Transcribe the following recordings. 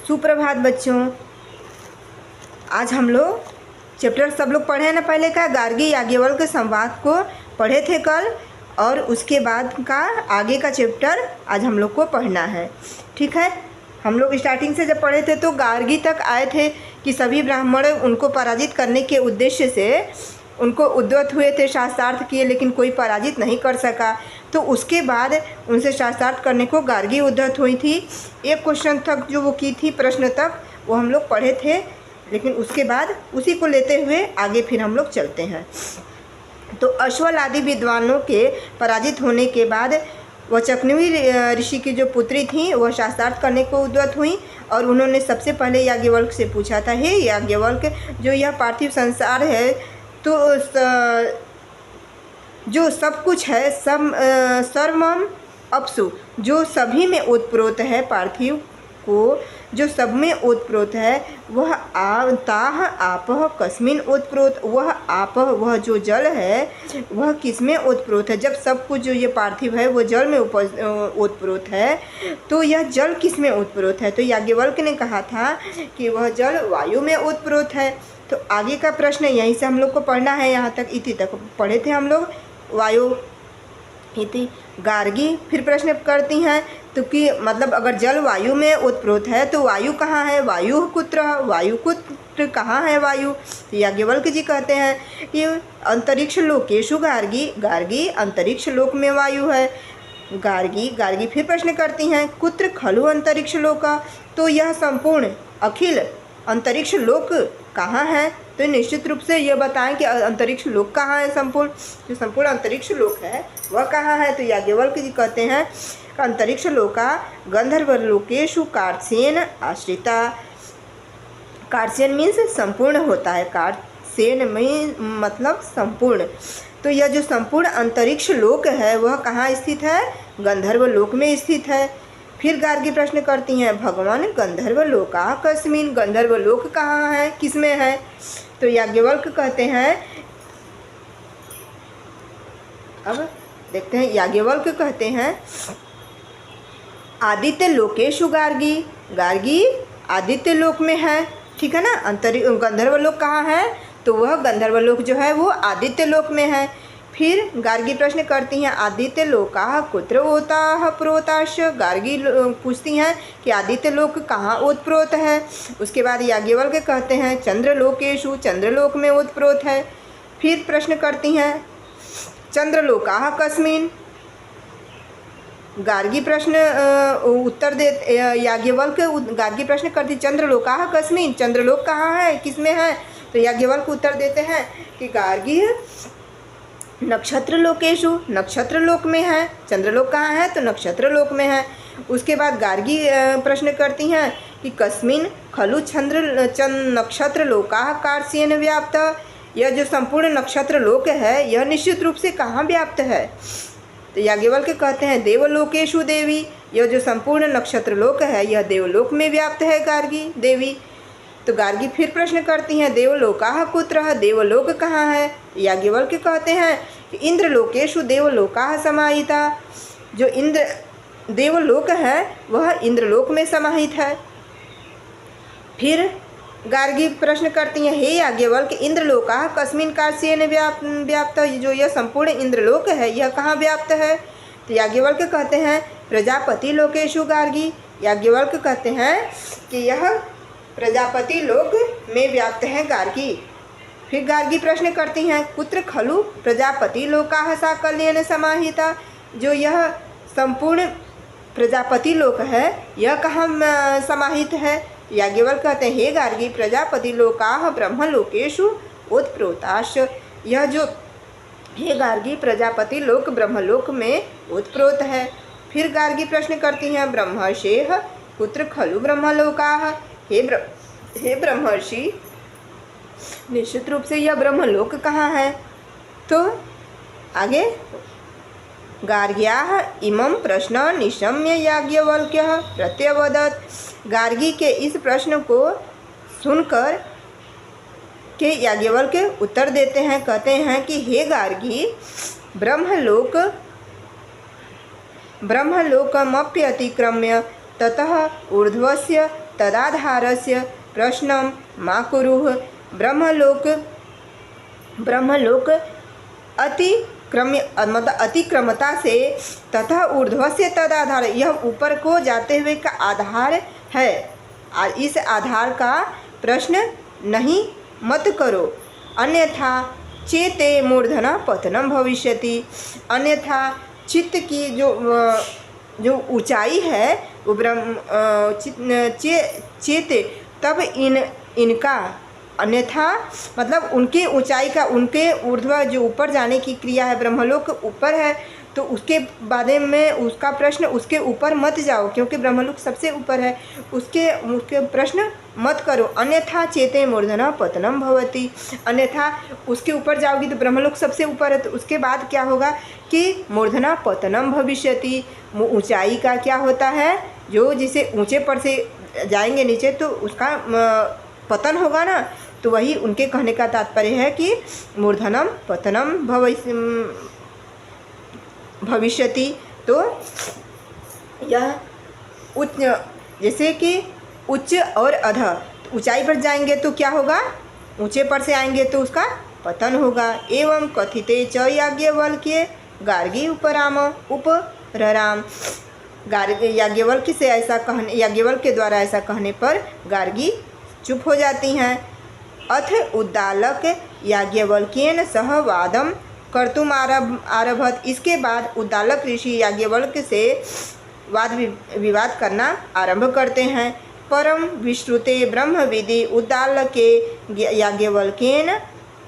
सुप्रभात बच्चों। आज हम लोग चैप्टर सब लोग पढ़े हैं ना, पहले का गार्गी याज्ञवल्क्य के संवाद को पढ़े थे कल, और उसके बाद का आगे का चैप्टर आज हम लोग को पढ़ना है। ठीक है, हम लोग स्टार्टिंग से जब पढ़े थे तो गार्गी तक आए थे कि सभी ब्राह्मण उनको पराजित करने के उद्देश्य से उनको उद्यत हुए थे, शास्त्रार्थ किए, लेकिन कोई पराजित नहीं कर सका। तो उसके बाद उनसे शास्त्रार्थ करने को गार्गी उद्यत हुई थी। एक क्वेश्चन तक जो वो की थी, प्रश्न तक वो हम लोग पढ़े थे, लेकिन उसके बाद उसी को लेते हुए आगे फिर हम लोग चलते हैं। तो अश्वल आदि विद्वानों के पराजित होने के बाद वह चक्नवी ऋषि की जो पुत्री थी वह शास्त्रार्थ करने को उद्यत हुई, और उन्होंने सबसे पहले याज्ञवल्क्य से पूछा था, हे याज्ञवल्क्य, जो यह पार्थिव संसार है, तो जो सब कुछ है, सब सर्वम अपसु, जो सभी में ओतप्रोत है, पार्थिव को जो सब में ओतप्रोत है, वह ताह आपह कस्मिन ओतप्रोत, वह आपह वह जो जल है वह किस में ओतप्रोत है। जब सब कुछ जो ये पार्थिव है वो जल में ओतप्रोत है, तो यह जल किस में ओतप्रोत है। तो याज्ञवल्क्य ने कहा था कि वह जल वायु में ओतप्रोत है। तो आगे का प्रश्न यहीं से हम लोग को पढ़ना है, यहाँ तक इति तक पढ़े थे हम लोग, वायु इति। गार्गी फिर प्रश्न करती हैं, तो कि मतलब अगर जल वायु में ओतप्रोत है तो वायु कहाँ है, वायु कुत्र, वायु कुत्र कहाँ है वायु। तो याज्ञवल्क्य जी कहते हैं कि अंतरिक्ष लोकेशु गार्गी, गार्गी अंतरिक्ष लोक में वायु है। गार्गी फिर प्रश्न करती हैं, कुत्र खलु अंतरिक्ष लोका, तो यह संपूर्ण अखिल अंतरिक्ष लोक कहाँ है। तो निश्चित रूप से यह बताएं कि अंतरिक्ष लोक कहाँ है, जो संपूर्ण अंतरिक्ष लोक है वह कहाँ है। तो याज्ञवल्क्य जी कहते हैं अंतरिक्ष लोका गंधर्व लोकेशु कार्त्स्येन आश्रिता। कार्त्स्येन मीन्स संपूर्ण होता है, कार्त्स्येन में मतलब संपूर्ण। तो यह जो संपूर्ण अंतरिक्ष लोक है वह कहाँ स्थित है, गंधर्व लोक में स्थित है। फिर गार्गी प्रश्न करती हैं, भगवान गंधर्व लोका कस्मिन, गंधर्व लोक कहाँ है, किसमें है। तो याज्ञवल्क्य कहते हैं, अब देखते हैं, याज्ञवल्क्य कहते हैं आदित्य लोकेशु गार्गी, गार्गी आदित्य लोक में है। ठीक है ना, गंधर्व लोक कहाँ है, तो वह गंधर्व लोक जो है वो आदित्य लोक में है। फिर गार्गी प्रश्न करती हैं, आदित्य लोका कुत्र ओताः प्रोताश्च, गार्गी पूछती हैं कि आदित्य लोक कहाँ ओतप्रोत है। उसके बाद याज्ञवल्क्य कहते हैं चंद्रलोकेशु, चंद्रलोक में ओतप्रोत है। फिर प्रश्न करती हैं चंद्रलोकाः कस्मिन, गार्गी प्रश्न उत्तर दे, याज्ञवल्क्य गार्गी प्रश्न करती चंद्रलोकाः कस्मिन, चंद्रलोक कहाँ है, किसमें है। तो याज्ञवल्क्य उत्तर देते हैं कि गार्गी नक्षत्र लोकेशु, नक्षत्र लोक में है। चंद्रलोक कहाँ है, तो नक्षत्र लोक में है। उसके बाद गार्गी प्रश्न करती हैं कि कस्मिन खलु नक्षत्र लोकाः कार्त्स्येन व्याप्त, यह जो संपूर्ण नक्षत्र लोक है यह निश्चित रूप से कहाँ व्याप्त है। तो याज्ञवल्क्य कहते हैं देवलोकेशु देवी, यह जो संपूर्ण नक्षत्र लोक है यह देवलोक में व्याप्त है गार्गी देवी। तो गार्गी फिर प्रश्न करती हैं देवलोकाः कुत्रः, देवलोक कहाँ है। याज्ञवल्क्य कहते हैं कि इंद्रलोकेशु देवलोकाः समाहिता, जो इंद्र देवलोक है वह इंद्रलोक में समाहित है। फिर गार्गी प्रश्न करती हैं, हे याज्ञवल्क्य, इंद्रलोकाः कस्मिन कार्त्स्येन व्याप्त, जो यह संपूर्ण इंद्रलोक है यह कहाँ व्याप्त है। तो याज्ञवल्क्य कहते हैं प्रजापति लोकेशु गार्गी, याज्ञवल्क्य कहते हैं कि यह प्रजापति लोक में व्याप्त है गार्गी। फिर गार्गी प्रश्न करती हैं कुत्र खलु प्रजापति लोकाः साकल्येन समाहिता, जो यह संपूर्ण प्रजापति लोक है यह कहाँ समाहित है। याज्ञवल्क्य कहते हैं हे गार्गी, प्रजापति लोकाः ब्रह्मलोकेशु ओतप्रोताश्च, यह जो हे गार्गी प्रजापति लोक ब्रह्मलोक में ओतप्रोत है। फिर गार्गी प्रश्न करती हैं ब्रह्मर्षेः कुत्र खलु ब्रह्मलोकाः, हे ब्रह्मर्षि, निश्चित रूप से यह ब्रह्मलोक कहाँ है। तो आगे गार्ग्याः इमं प्रश्न निशम्य याज्ञवल्क्यः प्रत्यवदत्, गार्गी के इस प्रश्न को सुनकर के याज्ञवल्क्य उत्तर देते हैं, कहते हैं कि हे गार्गी, ब्रह्मलोकमप्यतिक्रम्य ततः ऊर्ध्वस्य तदाधारस्य प्रश्नं मा कुरुः। ब्रह्मलोक अतिक्रमता से तथा ऊर्ध्व से तदाधार, यह ऊपर को जाते हुए का आधार है। इस आधार का प्रश्न नहीं मत करो, अन्यथा चेते मूर्धना पतनम भविष्यति। अन्यथा चित्त की जो ऊंचाई है वो चेते तब इनका, अन्यथा मतलब उनके ऊंचाई का, उनके ऊर्ध्व जो ऊपर जाने की क्रिया है, ब्रह्मलोक ऊपर है, तो उसके बारे में उसका प्रश्न उसके ऊपर मत जाओ, क्योंकि ब्रह्मलोक सबसे ऊपर है, उसके प्रश्न मत करो। अन्यथा चेते मूर्धना पतनम भवति, अन्यथा उसके ऊपर जाओगी तो ब्रह्मलोक सबसे ऊपर है, तो उसके बाद क्या होगा कि मूर्धना पतनम भविष्यति, ऊंचाई का क्या होता है, जो जिसे ऊंचे पर से जाएंगे नीचे तो उसका पतन होगा ना। तो वही उनके कहने का तात्पर्य है कि मूर्धनम पतनम भविष्यति। तो यह उच्च, जैसे कि उच्च और अध, ऊंचाई पर जाएंगे तो क्या होगा, ऊंचे पर से आएंगे तो उसका पतन होगा। एवं कथिते च याज्ञवल्क्य गार्गी उपरराम, याज्ञवल्क्य से ऐसा कहने, याज्ञवल्क्य के द्वारा ऐसा कहने पर गार्गी चुप हो जाती हैं। अथ उद्दालक याज्ञवल्क्येन सह वादम कर्तुम आरभत, इसके बाद उद्दालक ऋषि याज्ञवल्क्य से वाद विवाद करना आरंभ करते हैं। परम विश्रुते ब्रह्मविदि उद्दालके याज्ञवल्क्येन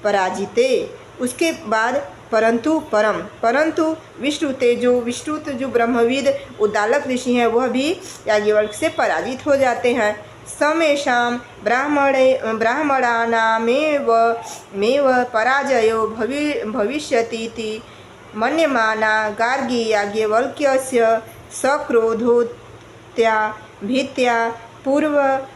पराजिते, उसके बाद परंतु विश्रुत जो ब्रह्मविद उद्दालक ऋषि हैं वह भी याज्ञवल्क्य से पराजित हो जाते हैं। समेषां ब्राह्मणानामेव पराजयो भविष्यतीति मन्यमाना गार्गी याज्ञवल्क्यस्य सक्रोधोत्या भीत्या पूर्वमुपरतापि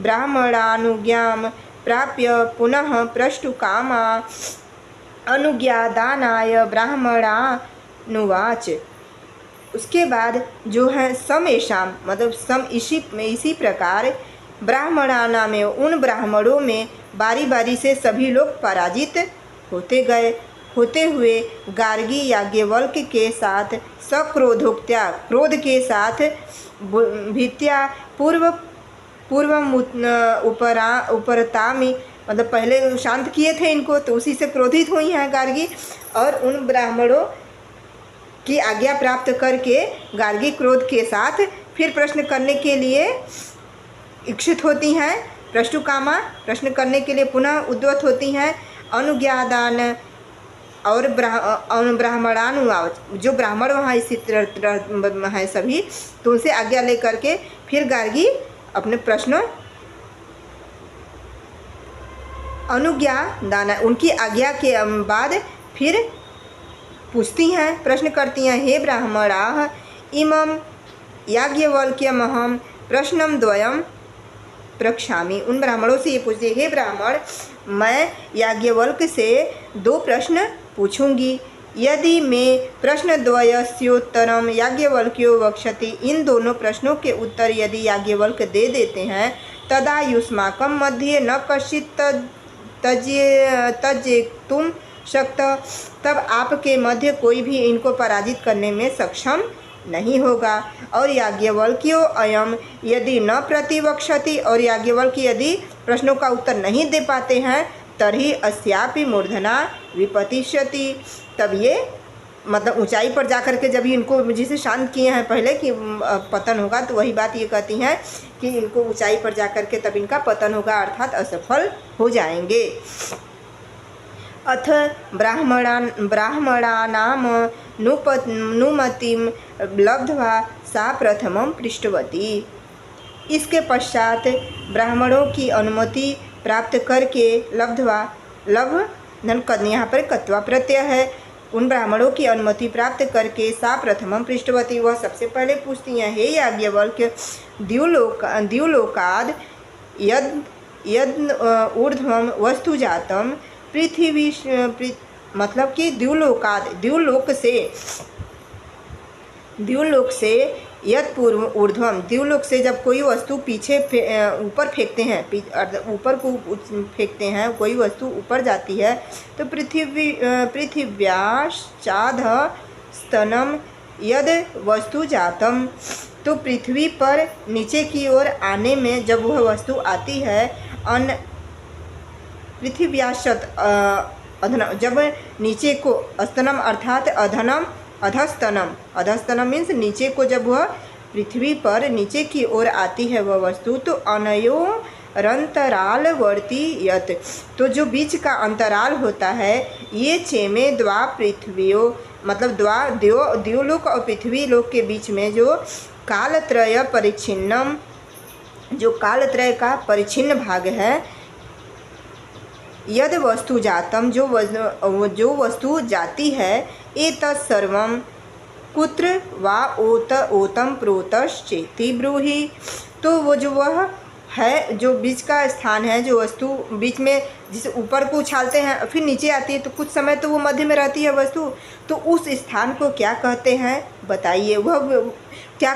ब्राह्मणानुज्ञां प्राप्य पुनः प्रष्टुकामा अनुज्ञादानाय ब्राह्मणानुवाच। उसके बाद जो है समेषाम मतलब इसी प्रकार ब्राह्मणाना में, उन ब्राह्मणों में बारी बारी से सभी लोग पराजित होते हुए गार्गी याज्ञवल्क्य के साथ सक्रोधोक्त्या, क्रोध के साथ भीत्या उपरतामी, मतलब पहले शांत किए थे इनको तो उसी से क्रोधित हुई हैं गार्गी, और उन ब्राह्मणों की आज्ञा प्राप्त करके गार्गी क्रोध के साथ फिर प्रश्न करने के लिए इच्छुक होती हैं। प्रष्टुकामा, प्रश्न करने के लिए पुनः उद्यत होती हैं। अनुज्ञादान और ब्राह्मणानुवाच, जो ब्राह्मण वहाँ स्थित हैं सभी, तो उनसे आज्ञा ले करके फिर गार्गी अपने प्रश्न अनुज्ञा दाना, उनकी आज्ञा के बाद फिर पूछती हैं, प्रश्न करती हैं। हे ब्राह्मणाः इमं याज्ञवल्क्यमहं प्रश्नं द्वयं प्रक्षामि, उन ब्राह्मणों से ये पूछती है, हे ब्राह्मण मैं याज्ञवल्क्य से 2 प्रश्न पूछूंगी। यदि मे प्रश्नद्वयस्योत्तरं याज्ञवल्क्यो वक्षति, इन दोनों प्रश्नों के उत्तर यदि याज्ञवल्क्य दे देते हैं, तदा युष्माकं मध्ये न कश्चित् त्यजेतुं शक्तः, तब आपके मध्य कोई भी इनको पराजित करने में सक्षम नहीं होगा। और याज्ञवल्क्यो अयम यदि न प्रतिवक्षति, और याज्ञवल्क्य यदि प्रश्नों का उत्तर नहीं दे पाते हैं, तर्हि अस्यापि मूर्धना विपतिष्यति, तब ये मतलब ऊंचाई पर जाकर के जब इनको जिसे शांत किए हैं पहले कि पतन होगा, तो वही बात ये कहती हैं कि इनको ऊंचाई पर जाकर के तब इनका पतन होगा, अर्थात असफल हो जाएंगे। अथ ब्राह्मणानाम नुमतिं लब्ध्वा सा प्रथमं पृष्टवती, इसके पश्चात ब्राह्मणों की अनुमति प्राप्त करके यहाँ पर कत्वा प्रत्यय है, उन ब्राह्मणों की अनुमति प्राप्त करके सा प्रथमं पृष्ठवती, वह सबसे पहले पूछती हैं, हे याज्ञवल्क्य द्युलोकाद यद ऊर्ध्वं वस्तु जातम पृथ्वी, मतलब कि द्युलोक से यत् पूर्व ऊर्ध्वम, द्युलोक से जब कोई वस्तु पीछे ऊपर फेंकते हैं, ऊपर को फेंकते हैं, कोई वस्तु ऊपर जाती है तो पृथिव्याश्चाध स्तनम यद वस्तु जातम, तो पृथ्वी पर नीचे की ओर आने में जब वह वस्तु आती है, पृथिव्याशत अधनम, जब नीचे को, स्तनम अर्थात अधनम, अधस्तनम, अधस्तनम मीन्स नीचे को, जब वह पृथ्वी पर नीचे की ओर आती है वह वस्तु, तो अनयोरंतरालवर्ती यत, तो जो बीच का अंतराल होता है, ये चेमे द्वा पृथ्वियों, मतलब द्योलोक और पृथ्वी लोक के बीच में जो कालत्रय परिच्छिन्नम, जो कालत्रय का परिच्छिन्न भाग है, यद वस्तु जातम, जो वस्तु जाती है, एतत् सर्वम कुत्र वा ओतम प्रोतश्चेति ब्रूहि, तो वो जो वह है, जो बीच का स्थान है, जो वस्तु बीच में जिसे ऊपर को उछालते हैं फिर नीचे आती है, तो कुछ समय तो वो मध्य में रहती है वस्तु, तो उस स्थान को क्या कहते हैं बताइए। वह क्या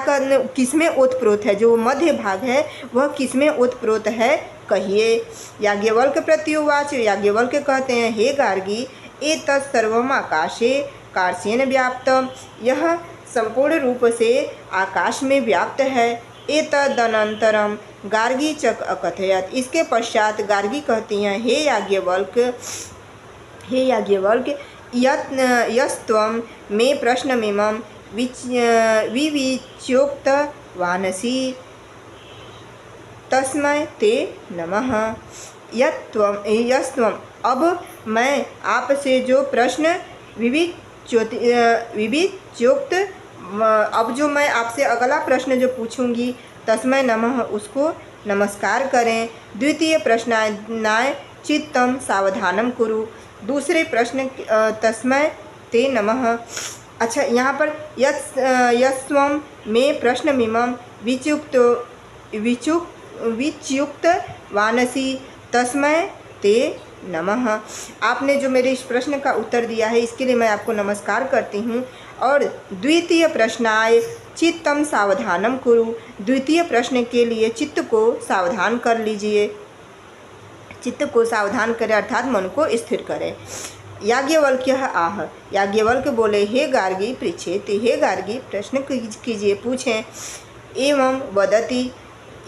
किसमें ओतप्रोत है, जो मध्य भाग है वह किसमें ओतप्रोत है, कहिए। याज्ञवल्क्य प्रत्युवाच, याज्ञवल्क्य कहते हैं, हे गार्गी, एतत् सर्वम आकाशे कार्षेण व्याप्त, यह संपूर्ण रूप से आकाश में व्याप्त है। एतदनंतरम गार्गी चक अकथयत, इसके पश्चात गार्गी कहती हैं, हे याज्ञवल्क्य, यस्त्वं मे प्रश्नमिमं विविच्योक्तवानसि तस्मै ते नमः। यस्त्वं, अब मैं आपसे जो प्रश्न विविच्योक्त, अब जो मैं आपसे अगला प्रश्न जो पूछूंगी, तस्मै नमः, उसको नमस्कार करें। द्वितीय प्रश्नाय चित्तम सावधानम कुरु, दूसरे प्रश्न तस्मै ते नमः। अच्छा, यहाँ पर यस्त्वं में प्रश्नमिमं विच्युक्त वानसी तस्मै ते नमः, आपने जो मेरे इस प्रश्न का उत्तर दिया है इसके लिए मैं आपको नमस्कार करती हूँ। और द्वितीय प्रश्नाय चित्तम सावधानम कुरु, द्वितीय प्रश्न के लिए चित्त को सावधान कर लीजिए, चित्त को सावधान करें अर्थात मन को स्थिर करें। याज्ञवल्क्य आह, याज्ञवल्क्य बोले, हे गार्गी पृच्छेत, हे गार्गी प्रश्न कीजिए, पूछें। एवं वदति,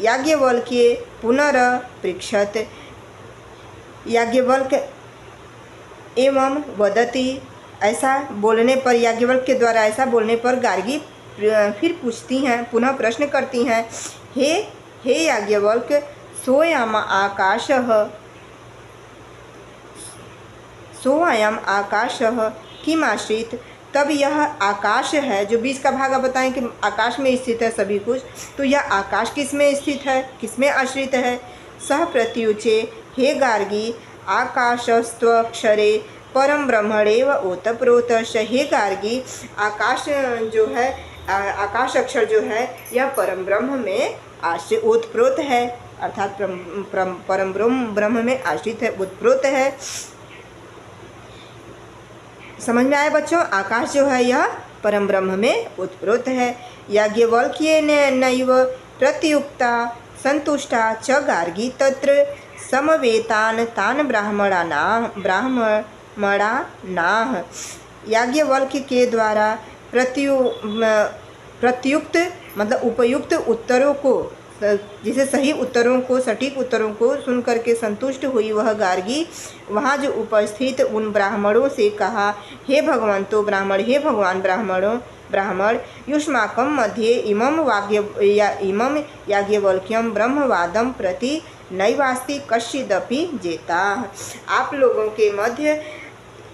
याज्ञवल्क्य पुनरपृच्छत, याज्ञवल्क्य एवं वदति, ऐसा बोलने पर, याज्ञवल्क्य के द्वारा ऐसा बोलने पर गार्गी फिर पूछती हैं, पुनः प्रश्न करती हैं, हे याज्ञवल्क्य, सोऽयम् आकाशः किमाश्रित, तब यह आकाश है, जो बीच का भाग बताएं कि आकाश में स्थित है सभी कुछ, तो यह आकाश किस में स्थित है, किस में आश्रित है। सह प्रत्युचे, हे गार्गी, आकाशस्त्वक्षरे परम ब्रह्मणेव ओतप्रोतश्च, हे गार्गी, आकाश जो है, आकाश अक्षर जो है, यह परम ब्रह्म में आश्रित ओतप्रोत है, अर्थात परम ब्रह्म में आश्रित है, ओतप्रोत है। समझ में आया बच्चों, आकाश जो है यह परम ब्रह्म में ओतप्रोत है। याज्ञवल्क्य नैव प्रत्युक्ता संतुष्टा च गार्गी तत्र समवेतान तान ब्राह्मणानाः, याज्ञवल्क्य के द्वारा प्रत्युक्त मतलब उपयुक्त उत्तरों को, जिसे सही उत्तरों को, सटीक उत्तरों को सुन करके संतुष्ट हुई वह गार्गी वहाँ जो उपस्थित उन ब्राह्मणों से कहा, हे भगवंतो ब्राह्मण, हे भगवान ब्राह्मण, युष्माकं मध्ये इमं याज्ञवल्क्यं ब्रह्मवादं प्रति नैवास्ति कश्चिदपि जेता, आप लोगों के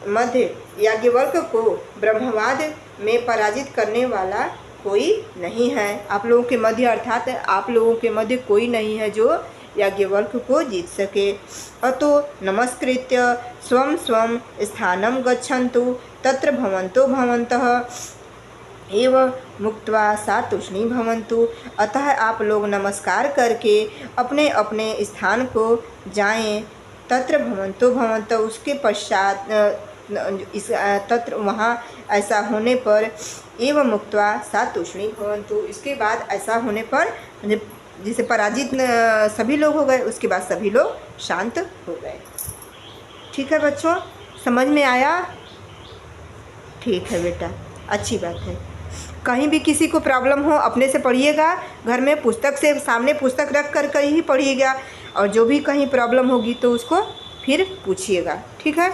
मध्य याज्ञवल्क्य को ब्रह्मवाद में पराजित करने वाला कोई नहीं है। आप लोगों के मध्य अर्थात आप लोगों के मध्य कोई नहीं है जो याज्ञवल्क्य को जीत सके। अतो नमस्कृत्य स्वं स्वं स्थानं गच्छन्तु तत्र भवन्तः एव मुक्त्वा सा तूष्णी भवन्तु, अतः आप लोग नमस्कार करके अपने अपने स्थान को जाएं। तत्र भवन्तः, उसके पश्चात इस तत्र वहाँ ऐसा होने पर एवं मुक्त्वा सा तूष्णी भवन्तु, इसके बाद ऐसा होने पर जैसे पराजित सभी लोग हो गए, उसके बाद सभी लोग शांत हो गए। ठीक है बच्चों, समझ में आया? ठीक है बेटा, अच्छी बात है। कहीं भी किसी को प्रॉब्लम हो अपने से पढ़िएगा, घर में पुस्तक से सामने पुस्तक रख कर ही पढ़िएगा, और जो भी कहीं प्रॉब्लम होगी तो उसको फिर पूछिएगा। ठीक है।